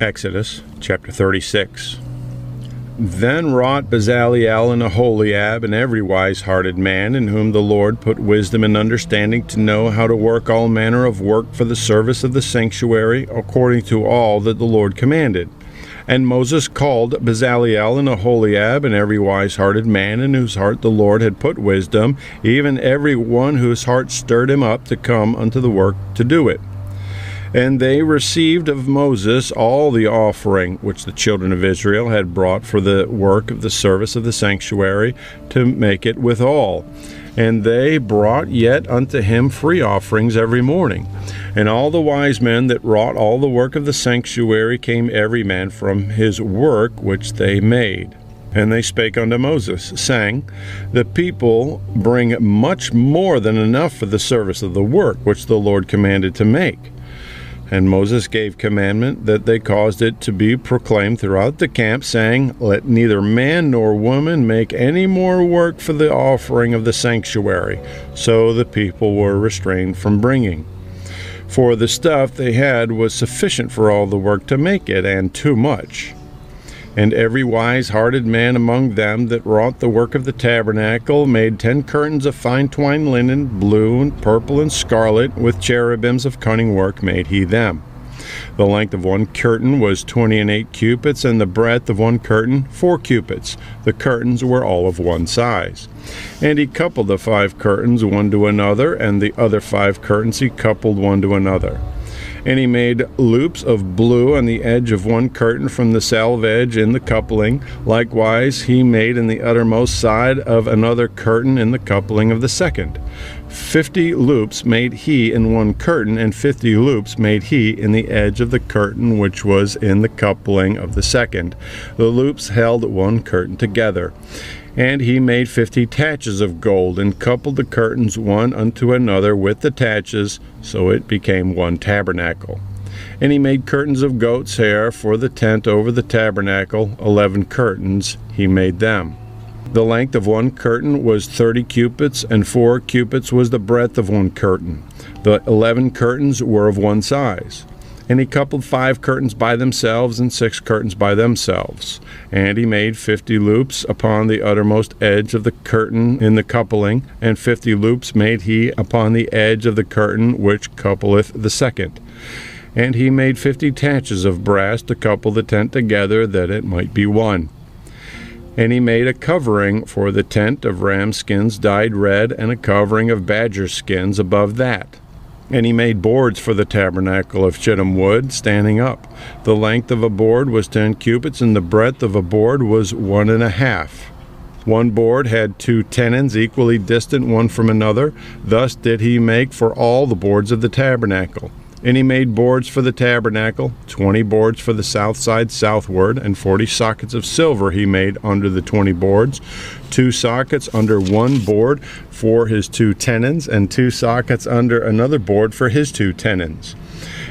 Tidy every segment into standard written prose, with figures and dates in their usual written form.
Exodus chapter 36. Then wrought Bezaleel and Aholiab, and every wise-hearted man, in whom the Lord put wisdom and understanding to know how to work all manner of work for the service of the sanctuary, according to all that the Lord commanded. And Moses called Bezaleel and Aholiab, and every wise-hearted man, in whose heart the Lord had put wisdom, even every one whose heart stirred him up to come unto the work to do it. And they received of Moses all the offering which the children of Israel had brought for the work of the service of the sanctuary, to make it withal. And they brought yet unto him free offerings every morning. And all the wise men that wrought all the work of the sanctuary came every man from his work which they made. And they spake unto Moses, saying, The people bring much more than enough for the service of the work which the Lord commanded to make. And Moses gave commandment that they caused it to be proclaimed throughout the camp, saying, Let neither man nor woman make any more work for the offering of the sanctuary. So the people were restrained from bringing. For the stuff they had was sufficient for all the work to make it, and too much. And every wise-hearted man among them that wrought the work of the tabernacle made 10 curtains of fine twined linen, blue and purple and scarlet, with cherubims of cunning work made he them. The length of one curtain was 20 cubits, and the breadth of one curtain 4 cubits. The curtains were all of one size. And he coupled the 5 curtains one to another, and the other 5 curtains he coupled one to another. And he made loops of blue on the edge of one curtain from the salve edge in the coupling. Likewise he made in the uttermost side of another curtain in the coupling of the second. 50 loops made he in one curtain, and 50 loops made he in the edge of the curtain which was in the coupling of the second. The loops held one curtain together. And he made 50 taches of gold, and coupled the curtains one unto another with the taches, so it became one tabernacle. And he made curtains of goat's hair for the tent over the tabernacle. 11 curtains he made them. The length of one curtain was 30 cubits, and 4 cubits was the breadth of one curtain. The 11 curtains were of one size. And he coupled 5 curtains by themselves, and 6 curtains by themselves. And he made 50 loops upon the uttermost edge of the curtain in the coupling, and 50 loops made he upon the edge of the curtain which coupleth the second. And he made 50 taches of brass to couple the tent together, that it might be one. And he made a covering for the tent of ram skins dyed red, and a covering of badger skins above that. And he made boards for the tabernacle of shittim wood, standing up. The length of a board was 10 cubits, and the breadth of a board was 1.5. One board had 2 tenons, equally distant one from another. Thus did he make for all the boards of the tabernacle. And he made boards for the tabernacle, 20 boards for the south side southward, and 40 sockets of silver he made under the 20 boards, 2 sockets under one board for his 2 tenons, and 2 sockets under another board for his 2 tenons.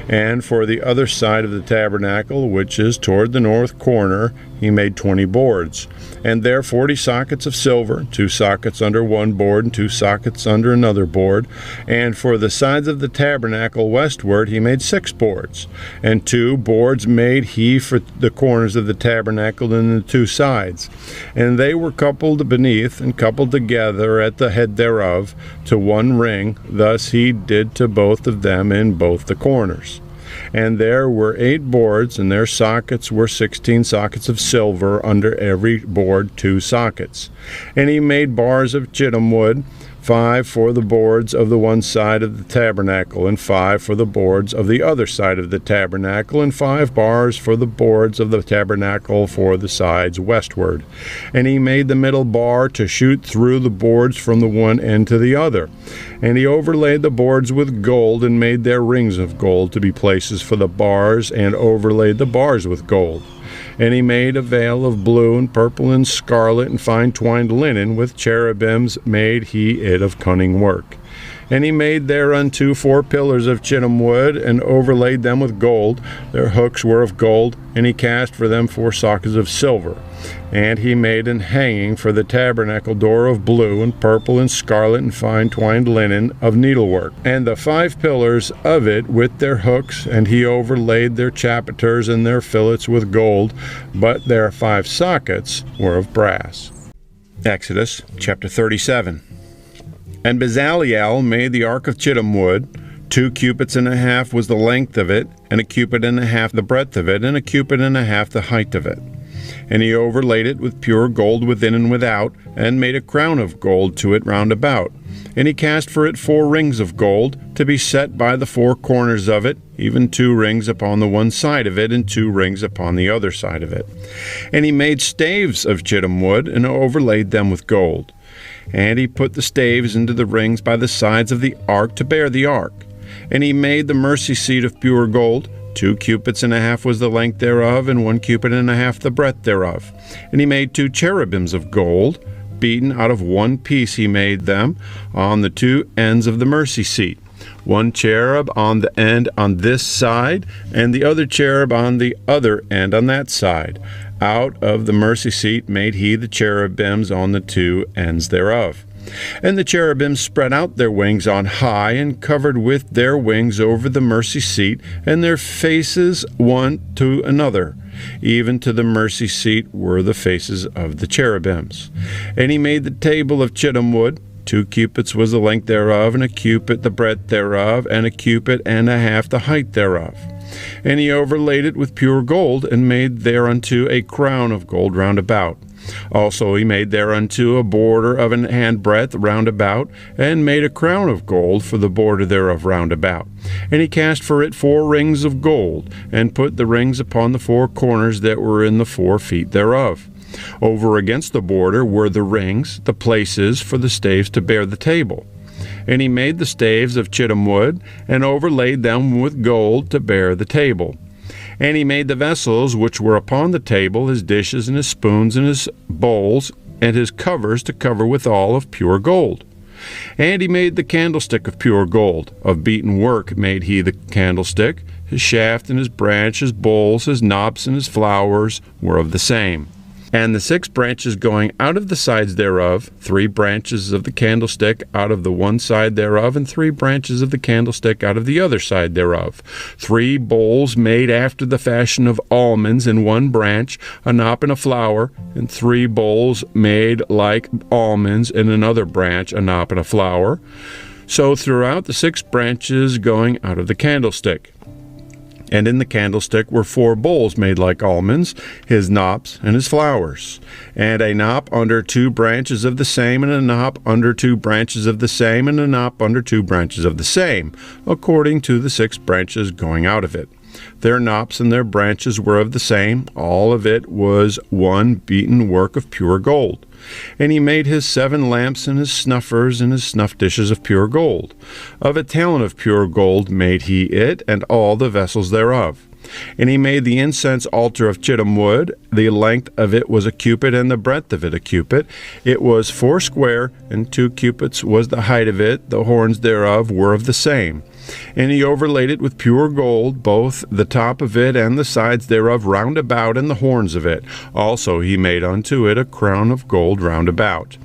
And for the other side of the tabernacle, which is toward the north corner, he made 20 boards. And there 40 sockets of silver, 2 sockets under one board, and 2 sockets under another board. And for the sides of the tabernacle westward, he made 6 boards. And 2 boards made he for the corners of the tabernacle in the 2 sides. And they were coupled beneath, and coupled together at the head thereof, to one ring. Thus he did to both of them in both the corners. And there were 8 boards, and their sockets were 16 sockets of silver, under every board 2 sockets. And he made bars of shittim wood, 5 for the boards of the one side of the tabernacle, and 5 for the boards of the other side of the tabernacle, and 5 bars for the boards of the tabernacle for the sides westward. And he made the middle bar to shoot through the boards from the one end to the other. And he overlaid the boards with gold, and made their rings of gold to be places for the bars, and overlaid the bars with gold. And he made a veil of blue and purple and scarlet and fine twined linen, with cherubims made he it of cunning work. And he made thereunto 4 pillars of shittim wood, and overlaid them with gold. Their hooks were of gold, and he cast for them 4 sockets of silver. And he made an hanging for the tabernacle door of blue and purple and scarlet and fine twined linen of needlework, and the 5 pillars of it with their hooks, and he overlaid their chapiters and their fillets with gold, but their 5 sockets were of brass. Exodus chapter 37. And Bezaleel made the ark of shittim wood. 2 cubits and a half was the length of it, and a cubit and a half the breadth of it, and a cubit and a half the height of it. And he overlaid it with pure gold within and without, and made a crown of gold to it round about. And he cast for it 4 rings of gold, to be set by the 4 corners of it, even 2 rings upon the one side of it, and 2 rings upon the other side of it. And he made staves of shittim wood, and overlaid them with gold. And he put the staves into the rings by the sides of the ark to bear the ark. And he made the mercy seat of pure gold. 2 cubits and a half was the length thereof, and 1 cubit and a half the breadth thereof. And he made 2 cherubims of gold, beaten out of 1 piece he made them, on the 2 ends of the mercy seat. 1 cherub on the end on this side, and the other cherub on the other end on that side. Out of the mercy seat made he the cherubims on the 2 ends thereof. And the cherubims spread out their wings on high, and covered with their wings over the mercy seat, and their faces one to another. Even to the mercy seat were the faces of the cherubims. And he made the table of shittim wood. 2 cubits was the length thereof, and a cubit the breadth thereof, and a cubit and a half the height thereof. And he overlaid it with pure gold, and made thereunto a crown of gold round about. Also he made thereunto a border of an handbreadth round about, and made a crown of gold for the border thereof round about. And he cast for it 4 rings of gold, and put the rings upon the 4 corners that were in the 4 feet thereof. Over against the border were the rings, the places for the staves to bear the table. And he made the staves of shittim wood, and overlaid them with gold to bear the table. And he made the vessels which were upon the table, his dishes and his spoons and his bowls, and his covers to cover withal of pure gold. And he made the candlestick of pure gold. Of beaten work made he the candlestick. His shaft and his branch, his bowls, his knops, and his flowers were of the same. And the 6 branches going out of the sides thereof, 3 branches of the candlestick out of the one side thereof, and 3 branches of the candlestick out of the other side thereof. 3 bowls made after the fashion of almonds in one branch, a knop and a flower, and 3 bowls made like almonds in another branch, a knop and a flower. So throughout the 6 branches going out of the candlestick. And in the candlestick were 4 bowls made like almonds, his knops and his flowers, and a knop under 2 branches of the same, and a knop under 2 branches of the same, and a knop under 2 branches of the same, according to the 6 branches going out of it. Their knops and their branches were of the same. All of it was one beaten work of pure gold. And he made his 7 lamps and his snuffers and his snuff dishes of pure gold. Of a talent of pure gold made he it, and all the vessels thereof. And he made the incense altar of shittim wood. The length of it was a cubit, and the breadth of it a cubit. It was 4 square, and 2 cubits was the height of it. The horns thereof were of the same. And he overlaid it with pure gold, both the top of it and the sides thereof round about, and the horns of it. Also he made unto it a crown of gold round about.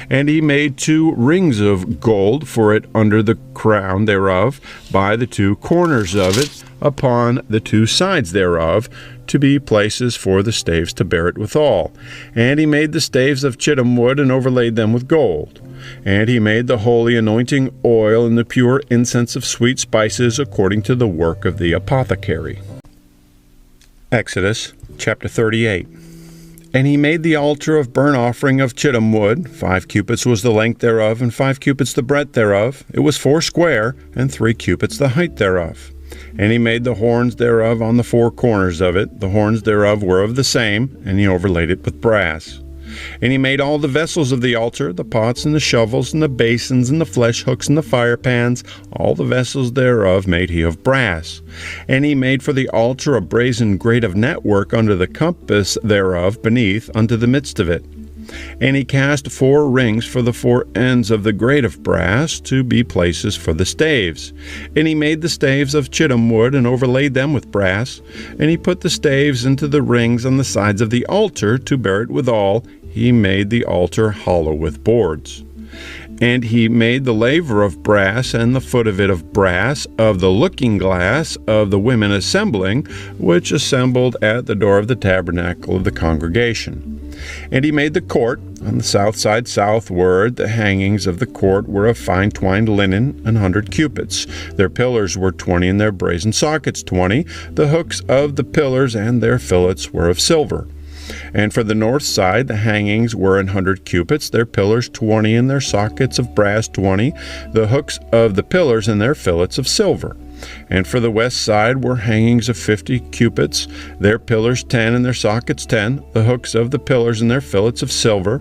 And he made 2 rings of gold for it under the crown thereof, by the 2 corners of it, upon the 2 sides thereof, to be places for the staves to bear it withal. And he made the staves of shittim wood, and overlaid them with gold. And he made the holy anointing oil and the pure incense of sweet spices, according to the work of the apothecary. Exodus chapter 38. And he made the altar of burnt offering of shittim wood. 5 cubits was the length thereof, and 5 cubits the breadth thereof. It was 4 square, and 3 cubits the height thereof. And he made the horns thereof on the 4 corners of it. The horns thereof were of the same, and he overlaid it with brass. And he made all the vessels of the altar, the pots and the shovels and the basins and the flesh hooks and the fire pans. All the vessels thereof made he of brass. And he made for the altar a brazen grate of network under the compass thereof beneath, unto the midst of it. And he cast 4 rings for the 4 ends of the grate of brass to be places for the staves. And he made the staves of chittim wood and overlaid them with brass. And he put the staves into the rings on the sides of the altar to bear it withal. He made the altar hollow with boards. And he made the laver of brass, and the foot of it of brass, of the looking glass of the women assembling, which assembled at the door of the tabernacle of the congregation. And he made the court on the south side southward. The hangings of the court were of fine twined linen, 100 cubits. Their pillars were 20, and their brazen sockets 20. The hooks of the pillars and their fillets were of silver. And for the north side, the hangings were 100 cubits, their pillars 20, and their sockets of brass 20, the hooks of the pillars and their fillets of silver. And for the west side were hangings of 50 cubits, their pillars 10, and their sockets 10, the hooks of the pillars and their fillets of silver.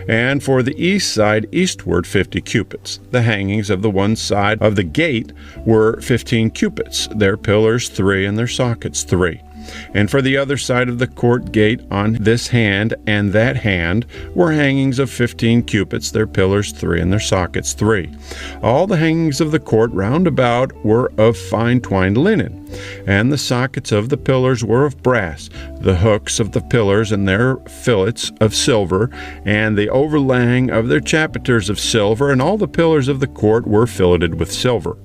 And for the east side eastward 50 cubits. The hangings of the one side of the gate were 15 cubits, their pillars 3, and their sockets 3. And for the other side of the court gate on this hand and that hand were hangings of 15 cubits, their pillars 3, and their sockets 3. All the hangings of the court round about were of fine twined linen, and the sockets of the pillars were of brass, the hooks of the pillars and their fillets of silver, and the overlaying of their chapiters of silver, and all the pillars of the court were filleted with silver.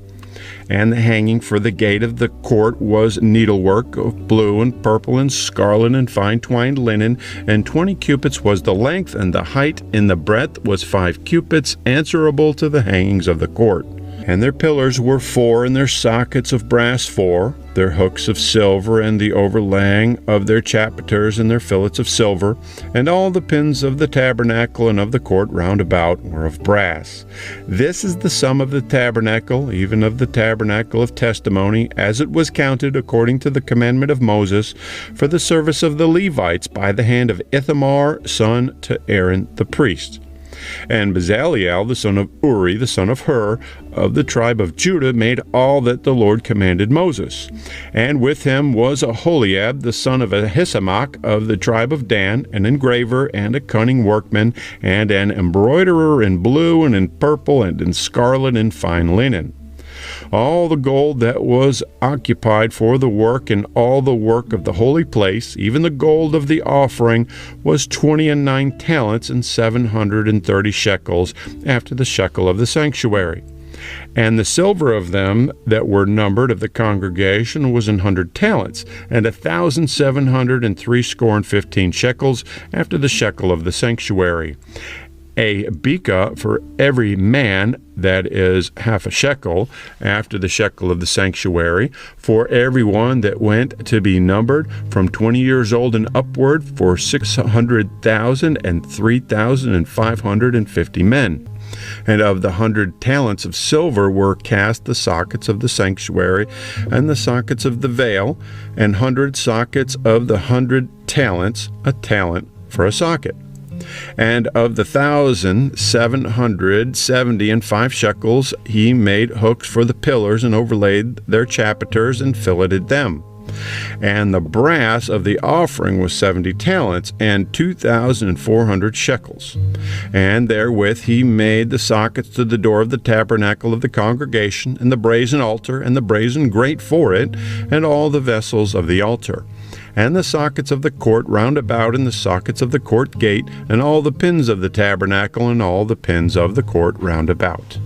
And the hanging for the gate of the court was needlework of blue and purple and scarlet and fine twined linen, and 20 cubits was the length, and the height in the breadth was 5 cubits, answerable to the hangings of the court. And their pillars were 4, and their sockets of brass 4, their hooks of silver, and the overlaying of their chapiters and their fillets of silver, and all the pins of the tabernacle and of the court round about were of brass. This is the sum of the tabernacle, even of the tabernacle of testimony, as it was counted according to the commandment of Moses, for the service of the Levites by the hand of Ithamar, son to Aaron the priest. And Bezaleel, the son of Uri, the son of Hur, of the tribe of Judah, made all that the Lord commanded Moses. And with him was Aholiab, the son of Ahisamach, of the tribe of Dan, an engraver and a cunning workman, and an embroiderer in blue and in purple and in scarlet and fine linen. All the gold that was occupied for the work and all the work of the holy place, even the gold of the offering, was 29 talents and 730 shekels, after the shekel of the sanctuary. And the silver of them that were numbered of the congregation was 100 talents, and 1,703 shekels, after the shekel of the sanctuary. A beka for every man, that is half a shekel, after the shekel of the sanctuary, for every one that went to be numbered from 20 years old and upward, for 600,000 and 3,550 men. And of the 100 talents of silver were cast the sockets of the sanctuary and the sockets of the veil, and 100 sockets of the 100 talents, a talent for a socket. And of the 1,775 shekels he made hooks for the pillars, and overlaid their chapiters, and filleted them. And the brass of the offering was 70 talents, and 2,400 shekels. And therewith he made the sockets to the door of the tabernacle of the congregation, and the brazen altar, and the brazen grate for it, and all the vessels of the altar, and the sockets of the court round about, and the sockets of the court gate, and all the pins of the tabernacle, and all the pins of the court round about.